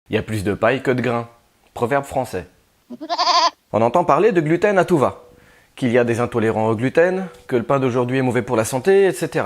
Il y a plus de paille que de grains. Proverbe français. On entend parler de gluten à tout va. Qu'il y a des intolérants au gluten, que le pain d'aujourd'hui est mauvais pour la santé, etc.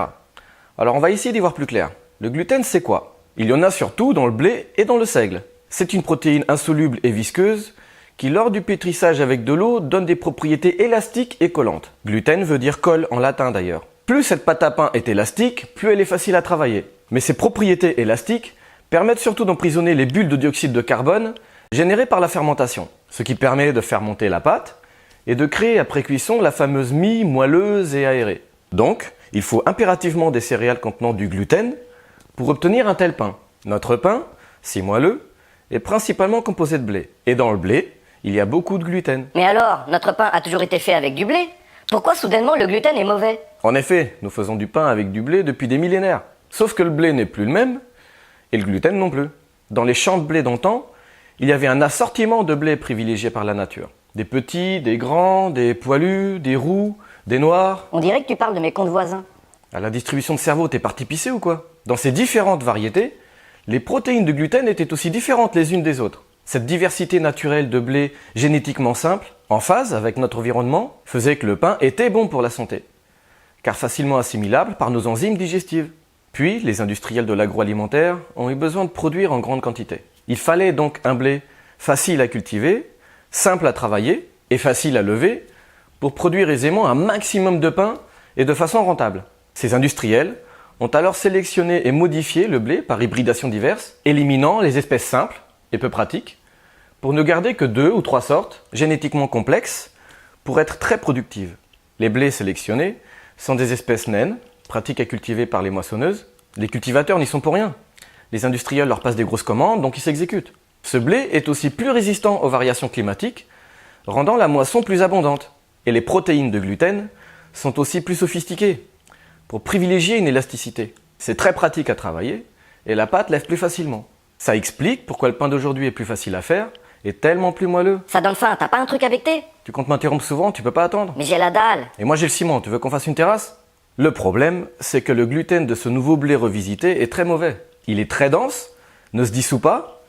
Alors on va essayer d'y voir plus clair. Le gluten, c'est quoi? Il y en a surtout dans le blé et dans le seigle. C'est une protéine insoluble et visqueuse qui, lors du pétrissage avec de l'eau, donne des propriétés élastiques et collantes. Gluten veut dire colle en latin d'ailleurs. Plus cette pâte à pain est élastique, plus elle est facile à travailler. Mais ces propriétés élastiques permettent surtout d'emprisonner les bulles de dioxyde de carbone générées par la fermentation, ce qui permet de faire monter la pâte et de créer après cuisson la fameuse mie moelleuse et aérée. Donc, il faut impérativement des céréales contenant du gluten pour obtenir un tel pain. Notre pain, si moelleux, est principalement composé de blé. Et dans le blé, il y a beaucoup de gluten. Mais alors, notre pain a toujours été fait avec du blé. Pourquoi soudainement le gluten est mauvais? En effet, nous faisons du pain avec du blé depuis des millénaires. Sauf que le blé n'est plus le même, et le gluten non plus. Dans les champs de blé d'antan, il y avait un assortiment de blé privilégié par la nature. Des petits, des grands, des poilus, des roux, des noirs. On dirait que tu parles de mes comptes voisins. À la distribution de cerveau, t'es parti pisser ou quoi? Dans ces différentes variétés, les protéines de gluten étaient aussi différentes les unes des autres. Cette diversité naturelle de blé génétiquement simple, en phase avec notre environnement, faisait que le pain était bon pour la santé, car facilement assimilable par nos enzymes digestives. Puis, les industriels de l'agroalimentaire ont eu besoin de produire en grande quantité. Il fallait donc un blé facile à cultiver, simple à travailler et facile à lever pour produire aisément un maximum de pain et de façon rentable. Ces industriels ont alors sélectionné et modifié le blé par hybridation diverse, éliminant les espèces simples et peu pratiques, pour ne garder que 2 ou 3 sortes génétiquement complexes pour être très productives. Les blés sélectionnés sont des espèces naines, pratiques à cultiver par les moissonneuses. Les cultivateurs n'y sont pour rien. Les industriels leur passent des grosses commandes, donc ils s'exécutent. Ce blé est aussi plus résistant aux variations climatiques, rendant la moisson plus abondante. Et les protéines de gluten sont aussi plus sophistiquées, pour privilégier une élasticité. C'est très pratique à travailler, et la pâte lève plus facilement. Ça explique pourquoi le pain d'aujourd'hui est plus facile à faire, et tellement plus moelleux. Ça donne faim, t'as pas un truc avec thé? Tu comptes m'interrompre souvent, tu peux pas attendre. Mais j'ai la dalle. Et moi j'ai le ciment, tu veux qu'on fasse une terrasse? Le problème, c'est que le gluten de ce nouveau blé revisité est très mauvais. Il est très dense, ne se dissout pas,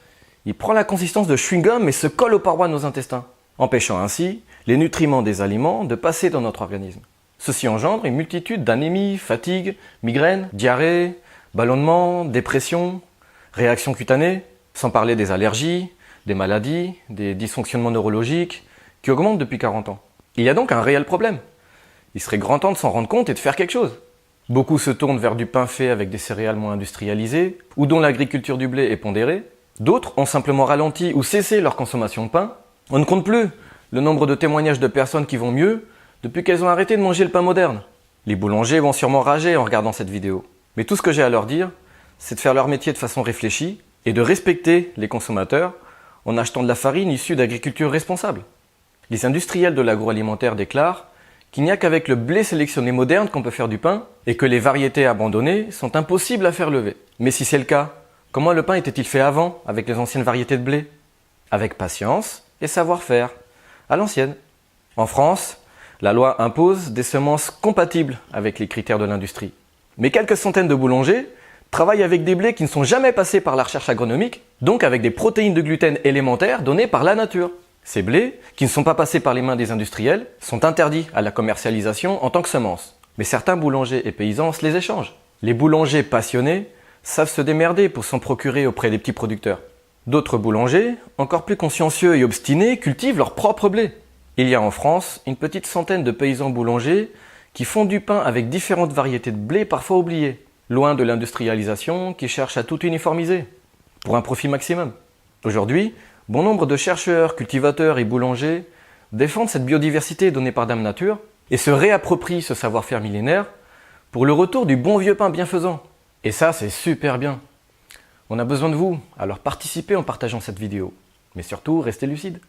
il prend la consistance de chewing-gum et se colle aux parois de nos intestins, empêchant ainsi les nutriments des aliments de passer dans notre organisme. Ceci engendre une multitude d'anémies, fatigue, migraines, diarrhée, ballonnements, dépression, réactions cutanées, sans parler des allergies, des maladies, des dysfonctionnements neurologiques qui augmentent depuis 40 ans. Il y a donc un réel problème. Il serait grand temps de s'en rendre compte et de faire quelque chose. Beaucoup se tournent vers du pain fait avec des céréales moins industrialisées ou dont l'agriculture du blé est pondérée. D'autres ont simplement ralenti ou cessé leur consommation de pain. On ne compte plus le nombre de témoignages de personnes qui vont mieux depuis qu'elles ont arrêté de manger le pain moderne. Les boulangers vont sûrement rager en regardant cette vidéo. Mais tout ce que j'ai à leur dire, c'est de faire leur métier de façon réfléchie et de respecter les consommateurs en achetant de la farine issue d'agriculture responsable. Les industriels de l'agroalimentaire déclarent qu'il n'y a qu'avec le blé sélectionné moderne qu'on peut faire du pain et que les variétés abandonnées sont impossibles à faire lever. Mais si c'est le cas, comment le pain était-il fait avant avec les anciennes variétés de blé? Avec patience et savoir-faire, à l'ancienne. En France, la loi impose des semences compatibles avec les critères de l'industrie. Mais quelques centaines de boulangers travaillent avec des blés qui ne sont jamais passés par la recherche agronomique, donc avec des protéines de gluten élémentaires données par la nature. Ces blés, qui ne sont pas passés par les mains des industriels, sont interdits à la commercialisation en tant que semences. Mais certains boulangers et paysans se les échangent. Les boulangers passionnés savent se démerder pour s'en procurer auprès des petits producteurs. D'autres boulangers, encore plus consciencieux et obstinés, cultivent leur propre blé. Il y a en France une petite centaine de paysans boulangers qui font du pain avec différentes variétés de blé parfois oubliées, loin de l'industrialisation qui cherche à tout uniformiser, pour un profit maximum. Aujourd'hui, bon nombre de chercheurs, cultivateurs et boulangers défendent cette biodiversité donnée par Dame Nature et se réapproprient ce savoir-faire millénaire pour le retour du bon vieux pain bienfaisant. Et ça, c'est super bien. On a besoin de vous, alors participez en partageant cette vidéo. Mais surtout, restez lucides.